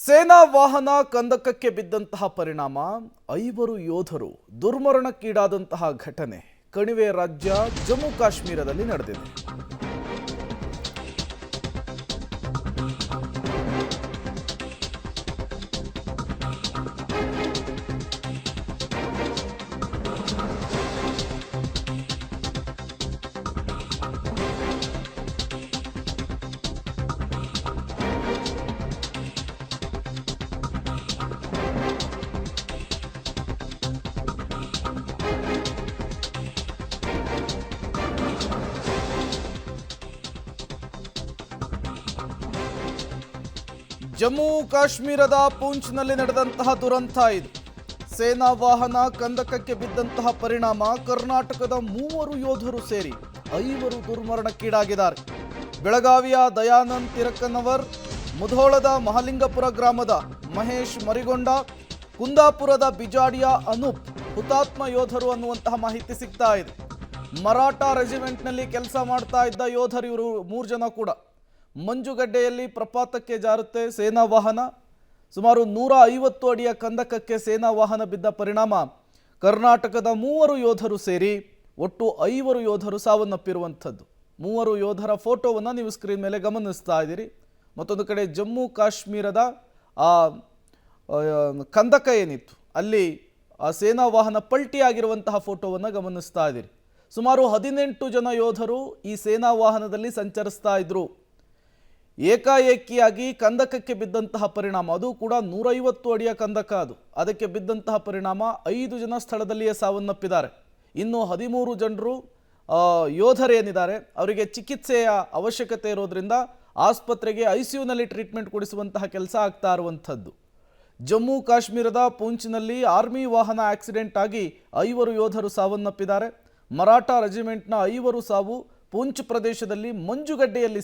ಸೇನಾ ವಾಹನ ಕಂದಕಕ್ಕೆ ಬಿದ್ದಂತಹ ಪರಿಣಾಮ 5 ಯೋಧರು ದುರ್ಮರಣಕ್ಕೀಡಾದಂತಹ ಘಟನೆ ಕಣಿವೆ ರಾಜ್ಯ ಜಮ್ಮು ಕಾಶ್ಮೀರದಲ್ಲಿ ನಡೆದಿದೆ. ಜಮ್ಮು ಕಾಶ್ಮೀರದ ಪೂಂಚ್ನಲ್ಲಿ ನಡೆದಂತಹ ದುರಂತ ಇದು. ಸೇನಾ ವಾಹನ ಕಂದಕಕ್ಕೆ ಬಿದ್ದಂತಹ ಪರಿಣಾಮ ಕರ್ನಾಟಕದ 3 ಯೋಧರು ಸೇರಿ 5 ದುರ್ಮರಣಕ್ಕೀಡಾಗಿದ್ದಾರೆ. ಬೆಳಗಾವಿಯ ದಯಾನಂದ್ ತಿರಕ್ಕನವರ್, ಮುಧೋಳದ ಮಹಲಿಂಗಪುರ ಗ್ರಾಮದ ಮಹೇಶ್ ಮರಿಗೊಂಡ, ಕುಂದಾಪುರದ ಬಿಜಾಡಿಯ ಅನೂಪ್ ಹುತಾತ್ಮ ಯೋಧರು ಅನ್ನುವಂತಹ ಮಾಹಿತಿ ಸಿಗ್ತಾ ಇದೆ. ಮರಾಠ ರೆಜಿಮೆಂಟ್ನಲ್ಲಿ ಕೆಲಸ ಮಾಡ್ತಾ ಇದ್ದ ಯೋಧರು ಇವರು 3 ಜನ ಕೂಡ. ಮಂಜುಗಡ್ಡೆಯಲ್ಲಿ ಪ್ರಪಾತಕ್ಕೆ ಜಾರುತ್ತೆ ಸೇನಾ ವಾಹನ. ಸುಮಾರು 150 ಅಡಿಯ ಕಂದಕಕ್ಕೆ ಸೇನಾ ವಾಹನ ಬಿದ್ದ ಪರಿಣಾಮ ಕರ್ನಾಟಕದ 3 ಯೋಧರು ಸೇರಿ ಒಟ್ಟು 5 ಯೋಧರು ಸಾವನ್ನಪ್ಪಿರುವಂಥದ್ದು. 3 ಯೋಧರ ಫೋಟೋವನ್ನು ನೀವು ಸ್ಕ್ರೀನ್ ಮೇಲೆ ಗಮನಿಸ್ತಾ ಇದ್ದೀರಿ. ಮತ್ತೊಂದು ಕಡೆ ಜಮ್ಮು ಕಾಶ್ಮೀರದ ಕಂದಕ ಏನಿತ್ತು ಅಲ್ಲಿ ಆ ಸೇನಾ ವಾಹನ ಪಲ್ಟಿಯಾಗಿರುವಂತಹ ಫೋಟೋವನ್ನು ಗಮನಿಸ್ತಾ ಇದ್ದೀರಿ. ಸುಮಾರು 18 ಜನ ಯೋಧರು ಈ ಸೇನಾ ವಾಹನದಲ್ಲಿ ಸಂಚರಿಸ್ತಾ ಇದ್ರು. ಏಕಾಏಕಿಯಾಗಿ ಕಂದಕಕ್ಕೆ ಬಿದ್ದಂತಹ ಪರಿಣಾಮ, ಅದು ಕೂಡ 150 ಅಡಿಯ ಕಂದಕ, ಅದಕ್ಕೆ ಬಿದ್ದಂತಹ ಪರಿಣಾಮ 5 ಜನ ಸ್ಥಳದಲ್ಲಿಯೇ ಸಾವನ್ನಪ್ಪಿದ್ದಾರೆ. ಇನ್ನು 13 ಜನರು ಯೋಧರೇನಿದ್ದಾರೆ ಅವರಿಗೆ ಚಿಕಿತ್ಸೆಯ ಅವಶ್ಯಕತೆ ಇರೋದ್ರಿಂದ ಆಸ್ಪತ್ರೆಗೆ ICUನಲ್ಲಿ ಟ್ರೀಟ್ಮೆಂಟ್ ಕೊಡಿಸುವಂತಹ ಕೆಲಸ ಆಗ್ತಾ ಇರುವಂಥದ್ದು. ಜಮ್ಮು ಕಾಶ್ಮೀರದ ಪೂಂಚ್ನಲ್ಲಿ ಆರ್ಮಿ ವಾಹನ ಆಕ್ಸಿಡೆಂಟ್ ಆಗಿ 5 ಯೋಧರು ಸಾವನ್ನಪ್ಪಿದ್ದಾರೆ. ಮರಾಠ ರೆಜಿಮೆಂಟ್ನ 5 ಸಾವು ಪೂಂಚ್ ಪ್ರದೇಶದಲ್ಲಿ ಮಂಜುಗಡ್ಡೆಯಲ್ಲಿ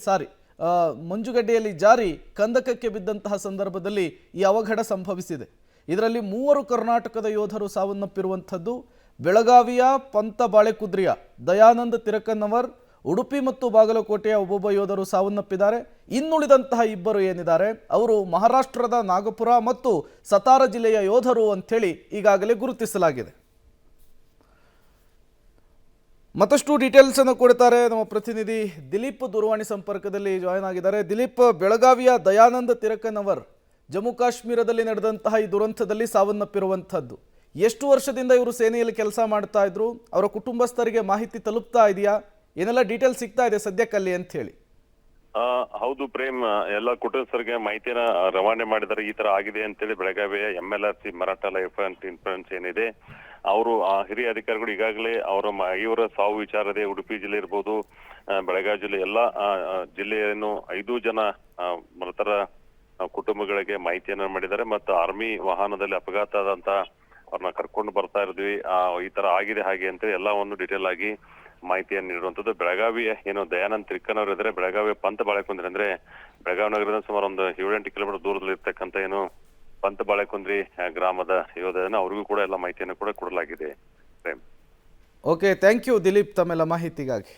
ಜಾರಿ ಕಂದಕಕ್ಕೆ ಬಿದ್ದಂತಹ ಸಂದರ್ಭದಲ್ಲಿ ಈ ಅವಘಡ ಸಂಭವಿಸಿದೆ. ಇದರಲ್ಲಿ 3 ಕರ್ನಾಟಕದ ಯೋಧರು ಸಾವನ್ನಪ್ಪಿರುವಂಥದ್ದು. ಬೆಳಗಾವಿಯ ಪಂತ ಬಾಳೆಕುದ್ರಿಯ ದಯಾನಂದ್ ತಿರಕ್ಕನವರ್, ಉಡುಪಿ ಮತ್ತು ಬಾಗಲಕೋಟೆಯ ಒಬ್ಬೊಬ್ಬ ಯೋಧರು ಸಾವನ್ನಪ್ಪಿದ್ದಾರೆ. ಇನ್ನುಳಿದಂತಹ 2 ಏನಿದ್ದಾರೆ ಅವರು ಮಹಾರಾಷ್ಟ್ರದ ನಾಗಪುರ ಮತ್ತು ಸತಾರ ಜಿಲ್ಲೆಯ ಯೋಧರು ಅಂಥೇಳಿ ಈಗಾಗಲೇ ಗುರುತಿಸಲಾಗಿದೆ. ಮತ್ತಷ್ಟು ಡೀಟೇಲ್ಸ್ ಅನ್ನು ಕೊಡ್ತಾರೆ ನಮ್ಮ ಪ್ರತಿನಿಧಿ ದಿಲೀಪ್. ದೂರವಾಣಿ ಸಂಪರ್ಕದಲ್ಲಿ ಜಾಯ್ನ್ ಆಗಿದ್ದಾರೆ. ದಿಲೀಪ್, ಬೆಳಗಾವಿಯ ದಯಾನಂದ್ ತಿರಕ್ಕನವರ್ ಜಮ್ಮು ಕಾಶ್ಮೀರದಲ್ಲಿ ನಡೆದಂತಹ ಈ ದುರಂತದಲ್ಲಿ ಸಾವನ್ನಪ್ಪಿರುವಂಥದ್ದು. ಎಷ್ಟು ವರ್ಷದಿಂದ ಇವರು ಸೇನೆಯಲ್ಲಿ ಕೆಲಸ ಮಾಡ್ತಾ ಇದ್ರು? ಅವರ ಕುಟುಂಬಸ್ಥರಿಗೆ ಮಾಹಿತಿ ತಲುಪ್ತಾ ಇದೆಯಾ? ಏನೆಲ್ಲ ಡೀಟೇಲ್ಸ್ ಸಿಗ್ತಾ ಇದೆ ಸದ್ಯಕ್ಕಲ್ಲಿ ಅಂತ ಹೇಳಿ? ಹೌದು ಪ್ರೇಮ್, ಎಲ್ಲ ಕುಟುಂಬಸ್ಥರಿಗೆ ಮಾಹಿತಿಯನ್ನ ರವಾನೆ ಮಾಡಿದ್ದಾರೆ. ಈ ತರ ಆಗಿದೆ ಅಂತೇಳಿ ಬೆಳಗಾವಿಯ MLRC Maratha life and insurance ಏನಿದೆ ಅವರು ಹಿರಿಯ ಅಧಿಕಾರಿಗಳು ಈಗಾಗಲೇ ಇವರ ಸಾವು ವಿಚಾರದೆ ಉಡುಪಿ ಜಿಲ್ಲೆ ಇರ್ಬೋದು, ಬೆಳಗಾವಿ ಜಿಲ್ಲೆ ಎಲ್ಲ ಜಿಲ್ಲೆಯನ್ನು 5 ಜನ ಮೃತರ ಕುಟುಂಬಗಳಿಗೆ ಮಾಹಿತಿಯನ್ನ ಮಾಡಿದ್ದಾರೆ. ಮತ್ತು ಆರ್ಮಿ ವಾಹನದಲ್ಲಿ ಅಪಘಾತ ಆದಂತ ಅವ್ರನ್ನ ಕರ್ಕೊಂಡು ಬರ್ತಾ ಇದ್ವಿ, ಈ ತರ ಆಗಿದೆ ಹಾಗೆ ಅಂತೇಳಿ ಎಲ್ಲವನ್ನು ಡೀಟೇಲ್ ಆಗಿ ಮಾಹಿತಿಯನ್ನು ನೀಡುವಂಥದ್ದು. ಬೆಳಗಾವಿ ಏನು ದಯಾನಂದ್ ತಿರಕ್ಕನವರು ಇದ್ರೆ ಬೆಳಗಾವಿ ಪಂತ ಬಾಳೆಕುಂದ್ರಿ ಅಂದ್ರೆ ಬೆಳಗಾವಿ ನಗರದ ಸುಮಾರು ಒಂದು 7-8 ಕಿಲೋಮೀಟರ್ ದೂರದಲ್ಲಿ ಇರ್ತಕ್ಕಂಥ ಏನು ಪಂತ ಬಾಳೆಕುಂದ್ರಿ ಗ್ರಾಮದ ಯೋಧನ ಅವ್ರಿಗೂ ಕೂಡ ಎಲ್ಲ ಮಾಹಿತಿಯನ್ನು ಕೂಡ ಕೊಡಲಾಗಿದೆ. ಓಕೆ, ಥ್ಯಾಂಕ್ ಯು ದಿಲೀಪ್ ತಮ್ಮೆಲ್ಲ ಮಾಹಿತಿಗಾಗಿ.